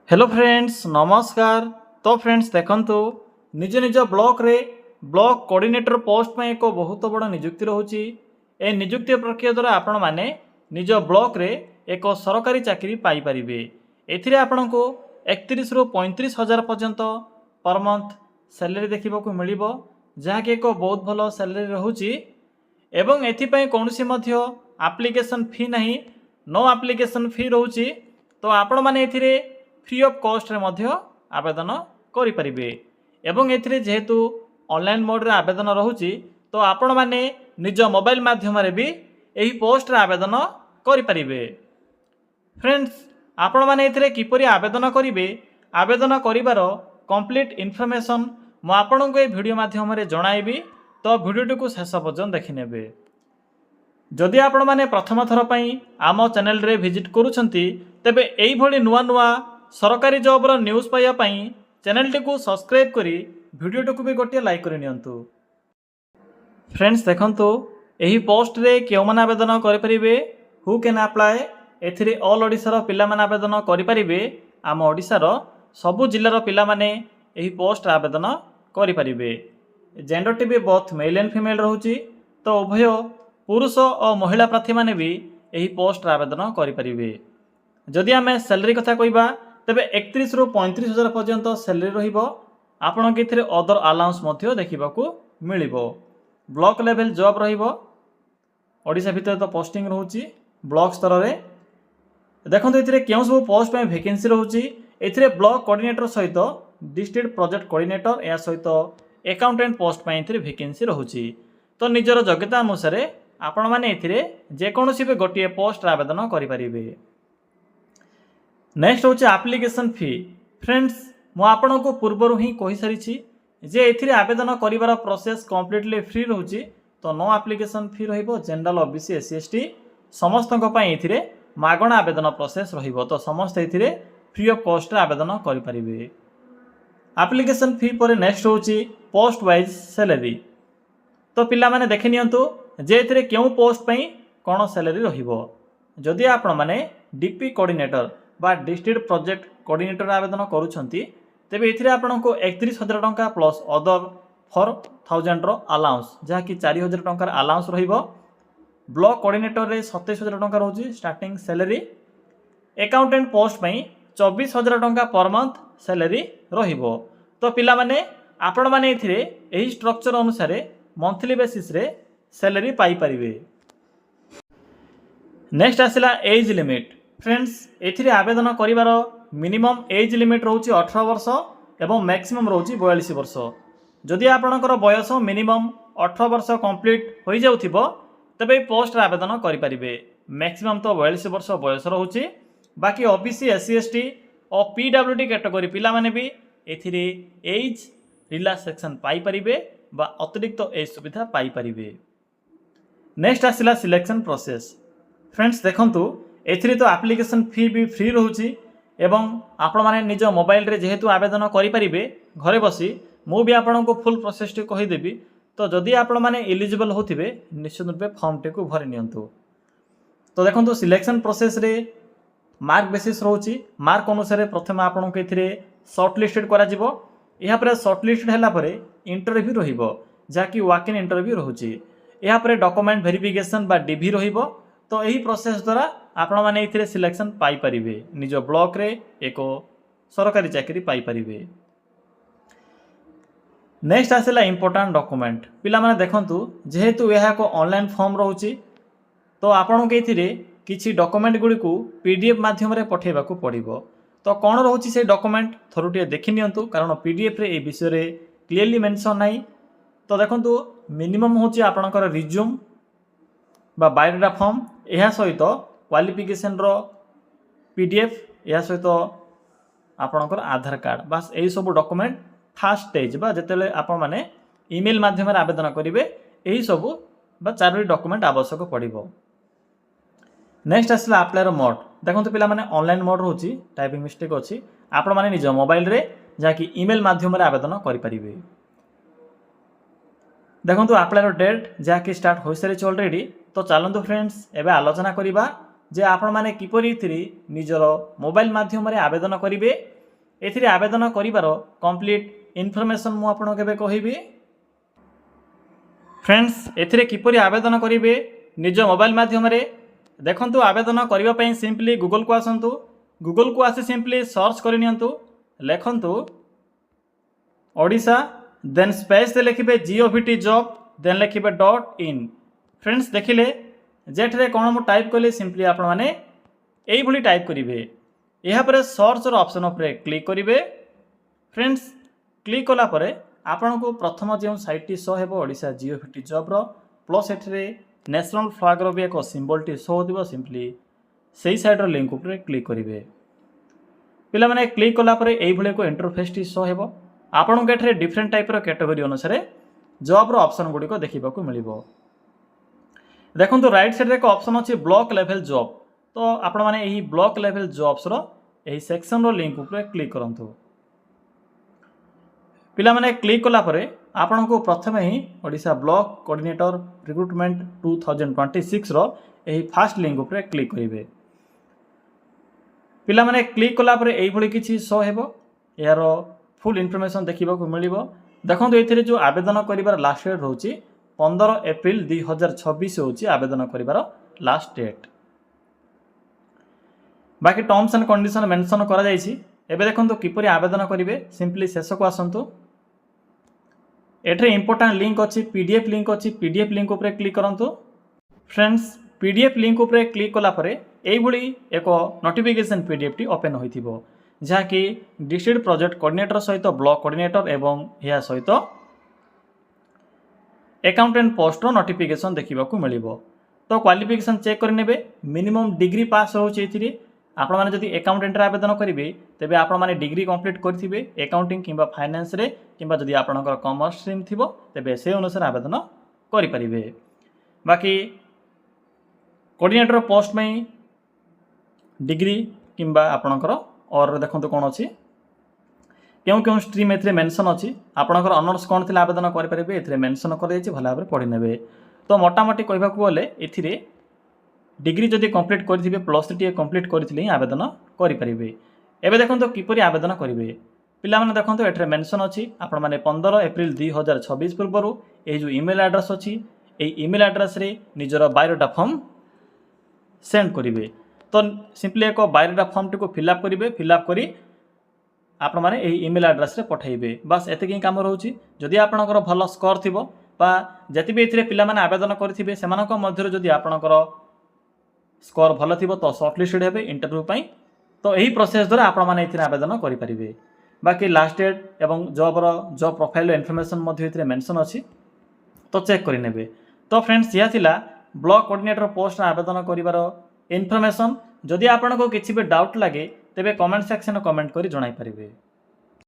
Hello friends नमस्कार। तो friends देखंतु निज निज ब्लॉक रे ब्लॉक कोऑर्डिनेटर पोस्ट में एक बहुत बड़ नियुक्ति रोचे। ए नियुक्ति प्रक्रिया द्वारा आपण माने निज ब्लॉक रे एक सरकारी चाकरी पाई परिबे। एथिरे आपण को 31 रु 35 हजार पर्यंत पर मंथ सैलरी देखिबा को मिलिबो, जहा कि एक बहुत भलो सैलरी रहूची। एवं एथिपई कोनोसी मध्य एप्लिकेशन फी नहीं, नो एप्लिकेशन फी रहूची। तो आपण माने एथिरे फ्री ऑफ कॉस्ट रे मध्य आवेदन करि परिबे। एवं एथिरे जेहेतु ऑनलाइन मोड रे आवेदन रहूची, तो आपण माने निज मोबाइल माध्यम रे भी एही पोस्ट रे आवेदन करि परिबे। फ्रेंड्स आपण माने एथिरे किपरि आवेदन करिवे, आवेदन करिवार कंप्लीट इन्फॉर्मेशन मु आपनको ए वीडियो माध्यम रे जणाइबी। तो वीडियो को शेष पर्यंत देखि नेबे। जदि आपण माने प्रथम थर पई आम चैनल रे विजिट करूछंती, तेबे एई भली नुवा नुवा सरकारी जॉब रो न्यूज़ पाइया पई चैनल टी सब्सक्राइब करी वीडियो को भी गोटे लाइक कर नियंतु। फ्रेंड्स देखंतु एही पोस्ट रे केउ माने आवेदन करि परिबे, हु कैन अप्लाई। एथिरे ऑल ओडिसा रो पिला माने आवेदन करि परिबे। आम ओडिसा रो सबु जिल्ला रो पिला माने एही पोस्ट आवेदन करि परिबे। जेंडर टी भी बोथ मेल एंड फीमेल रहूची, तो उभय पुरुष और महिला प्रार्थी माने भी एही पोस्ट आवेदन करि परिबे। जदि आमे सैलरी कथा कहिबा, तेबे 31 रु 35 हजार पर्यंत सैलरी रहिबो। आपण के थिरे अदर अलाउंस मध्य देखिबा को मिलिबो। ब्लॉक लेवल जॉब रहिबो। ओडिसा भितर तो पोस्टिंग रहूची ब्लॉक स्तर रे। देखंतु एथिरे केउ सब पोस्ट पे वैकेंसी रहूची। एथिरे ब्लॉक कोऑर्डिनेटर सहित डिस्ट्रिक्ट प्रोजेक्ट कोऑर्डिनेटर या सहित अकाउंटेंट पोस्ट पे एथिरे वैकेंसी रहूची। तो निजर योग्यता अनुसार आपण माने एथिरे जे कोनोसी भी गोटिए पोस्ट आवेदन करि परिबे। नेक्स्ट होचे एप्लिकेशन फी। फ्रेंड्स मु आपन को पूर्वर ही कहि सारिछि जे एथिरे आवेदन करिवार प्रोसेस कंप्लीटली फ्री रहउछि। तो नो एप्लिकेशन फी रहिबो। जनरल ओबीसी एससी एसटी समस्त को पई एथिरे मागणा आवेदन प्रोसेस रहिबो। तो समस्त एथिरे फ्री ऑफ कॉस्ट रे आवेदन करि परिबे। एप्लिकेशन फी पर नेक्स्ट होछि पोस्ट वाइज सैलरी। तो पिला माने देखि नियंतु जे एथिरे केउ पोस्ट पई कोन सैलरी रहिबो। जदि आपण माने डीपी कोऑर्डिनेटर बा डिस्ट्रिक्ट प्रोजेक्ट कोऑर्डिनेटर आवेदन करूछंती, तेबे एथिरे आपनको 31,000 टंका प्लस अदर 4,000 रो अलाउंस, जहा कि 4,000 टंका अलाउंस रहिबो। ब्लॉक कोऑर्डिनेटर रे 27,000 टंका रहउची स्टार्टिंग सैलरी। अकाउंटेंट पोस्ट पई 24,000 टंका पर मंथ सैलरी रहिबो। तो पिला माने आपण माने एथिरे एही स्ट्रक्चर अनुसार मंथली बेसिस रे सैलरी पाई परिबे। नेक्स्ट आसिला एज लिमिट। फ्रेंड्स एथिरे आवेदन करिवार मिनिमम एज लिमिट रहउची 18 वर्ष एवं मैक्सिमम रहउची 42 वर्ष। जदि आपणकर बयस मिनिमम 18 वर्ष कंप्लीट हो जाउथिबो, तबे पोस्ट आवेदन करि परिबे। मैक्सिमम तो 42 वर्ष बयस रहउची। बाकी ओबीसी एससी एसटी और पीडब्ल्यूडी कैटेगरी पिला माने भी एथिरे एज रिलैक्सेशन पाई परिबे बा अतिरिक्त एज सुविधा पाई परिबे। नेक्स्ट आसिला सिलेक्शन प्रोसेस। फ्रेंड्स देखंतु एथिरे तो एप्लिकेशन फी भी फ्री रहउची एवं आपण माने निज मोबाइल रे जेहेतु आवेदन करि परिबे घरे बसी, मु भी आपण को फुल प्रोसेस टी कहि देबी। तो जदि आपण माने एलिजिबल होथिबे निश्चित रूपे फॉर्म टी को भरि नियंतु। तो देखंतु सिलेक्शन प्रोसेस रे मार्क बेसिस रहउची। मार्क अनुसार प्रथम आपण को एथिरे शॉर्ट लिस्टेड करा जिवो। एहा परे शॉर्ट लिस्टेड हैला परे इंटरव्यू रहिबो, जा कि वॉक इन इंटरव्यू रहउची। एहा परे डॉक्यूमेंट वेरिफिकेशन बा डीवी रहिबो। तो यही प्रोसेस द्वारा आपण माने इथिरे सिलेक्शन पाई परिबे। निज ब्लॉक रे एक सरकारी चाकरी पाई परिबे। नेक्स्ट आसेला इंपोर्टेंट डॉक्यूमेंट। पिला माने देखंतु जेहेतु यह एक ऑनलाइन फॉर्म रहउची, तो आपण के इथिरे किछि डॉक्यूमेंट गुडी को पीडीएफ माध्यम रे पठेबा को पड़िबो। तो कोन रहउची से डॉक्यूमेंट थरुटिए देखि नियंतु, कारण पीडीएफ रे ए विषय रे क्लियरली मेंशन नाही। तो देखंतु मिनिमम होची आपणकर रिज्यूम बा बायोडाटा फॉर्म, यह सहित क्वालिफिकेशन रो पीडीएफ, यह सहित आपणकर आधार कार्ड, बस यही सब डॉक्यूमेंट फास्ट स्टेज बा जेतेले आपण माने ईमेल माध्यम रे आवेदन करिवे, यही सब बा चारोटी डॉक्यूमेंट आवश्यक पड़िबो। नेक्स्ट आसला अप्लाई रो मोड। देखंतु पिला माने ऑनलाइन मोड रहउची, टाइपिंग मिस्टेक अछि। आपण माने निज मोबाइल रे जाकी ईमेल माध्यम रे आवेदन करि परिबे। देखंतु अप्लाई रो डेट जाकी स्टार्ट होई सारी ऑलरेडी। तो चलंतु फ्रेंड्स एबे आलोचना करिबा जे आपण माने किपरि निजर मोबाइल माध्यम रे आवेदन करिवे एथिरे आवेदन करिवार कंप्लीट इनफॉरमेशन मु आपन केबे कहिबी। फ्रेंड्स एथिरे किपरि आवेदन करिवे निज मोबाइल माध्यम रे देखंतु आवेदन करिवा पई सिंपली गूगल को आसंतु। गूगल को आसी सिंपली सर्च करि नियंतु लेखंतु ओडिशा देन स्पेस लिखिबे GOVT जॉब देन लिखिबे .in। फ्रेंड्स देखिले जेठरे कोन मु टाइप कले सिंपली आपण माने एई भली टाइप करिवे एहा परे सर्च रो ऑप्शन ऊपर क्लिक करिवे। फ्रेंड्स क्लिक कला परे आपण को प्रथम जे साइट टी शो हेबो ओडिशा GOVT जॉब रो प्लस एठरे नेशनल फ्लैग रो भी एक सिंबल टी शो होदिबो सिंपली सेही साइड रो लिंक ऊपर क्लिक करिवे। पिला माने क्लिक कला परे एई भली को इंटरफेस टी शो हेबो आपण को एठरे डिफरेंट टाइप रो कैटेगरी अनुसार जॉब रो ऑप्शन गुडी को देखिबा को मिलिबो। देखंतु राइट साइड रे एक ऑप्शन अछि ब्लॉक लेवल जॉब तो आपण माने एही ब्लॉक लेवल जॉब्स रो एही सेक्शन रो लिंक ऊपर क्लिक करंतु। पिला माने क्लिक कला परे आपण को प्रथमे ही ओडिशा ब्लॉक कोऑर्डिनेटर रिक्रूटमेंट 2026 रो एही फर्स्ट लिंक ऊपर क्लिक करिवे। पिला माने क्लिक कला परे एही भली किछि शो हेबो यारो फुल इन्फॉर्मेशन देखिबा को मिलिबो। देखंतु एथिरे जो आवेदन करिवार लास्ट डेट होची 15 एप्रिल 2026 होची आवेदन करिवार लास्ट डेट। बाकी टर्म्स एंड कंडीशन मेंशन करा जायछि। एबे देखंतु किपरि आवेदन करिवे सिंपली शेष को आसंतु। एठरे इंपोर्टेंट लिंक अछि पीडीएफ लिंक अछि पीडीएफ लिंक ऊपर क्लिक करंतु। फ्रेंड्स पीडीएफ लिंक ऊपर क्लिक कला परे एई भली एक नोटिफिकेशन पीडीएफ टी ओपन होइथिबो जहाँ कि डिस्ट्रिक्ट प्रोजेक्ट कोऑर्डिनेटर सहित ब्लॉक कोऑर्डिनेटर एवं या सहित अकाउंटेंट पोस्ट रो नोटिफिकेशन देखिबा को मिलिबो। तो क्वालिफिकेशन चेक कर नेबे मिनिमम डिग्री पास होची एथिरे आपण माने जदि अकाउंटेंट रे आवेदन करिवे तेबे आपण माने डिग्री कंप्लीट करथिबे अकाउंटिंग किंबा फाइनेंस रे किंबा जदि आपणकर कॉमर्स स्ट्रीम थिबो तेबे से अनुसार आवेदन करि परिबे। बाकी कोऑर्डिनेटर पोस्ट में डिग्री किंबा आपणकर और देखंतु कोन अछि क्यों क्यों स्ट्रीम एथरे मेंशन अछि आपणकर ऑनर्स कोन थिला आवेदन करि परिबे एथरे मेंशन कर दैछि भला भाबरे पढि नेबे। तो मोटामोटी कहबा को बोले एथिरे डिग्री जदि कंप्लीट करथिबे +3 कंप्लीट करथिले आवेदन करि परिबे। एबे देखंतु किपरि आवेदन करिवे पिला माने देखंतु एथरे मेंशन अछि आपण माने 15 एप्रिल 2026 पूर्वरु ए जो ईमेल एड्रेस अछि ए ईमेल एड्रेस रे निजर बायोडाटा फॉर्म सेंड करिवे। तो सिंपली एक बायोडाटा फॉर्म टी को फिलअप करिवे फिलअप करी आपण माने एही ईमेल एड्रेस रे पठाइबे बस एतकी काम रहउची। जदि आपणकर भल स्कोर थिबो बा जति भी एथिरे पिला माने आवेदन करथिबे सेमानक मध्यरु जदि आपणकर स्कोर भल थिबो तो शॉर्टलिस्टेड हेबे इंटरव्यू पई। तो एही प्रोसेस द्वारा आपण माने एथिरे आवेदन करि परिबे। बाकी लास्ट डेट एवं जॉब प्रोफाइल इन्फॉर्मेशन मध्ये एथिरे मेंशन अछि तो चेक करि नेबे। तो फ्रेंड्स या थिला ब्लॉक कोऑर्डिनेटर पोस्ट आवेदन करिवार इन्फॉर्मेशन। जदि आपन को किछि भी डाउट लागे तेबे कमेंट सेक्शन कमेंट करी जणाई परिबे।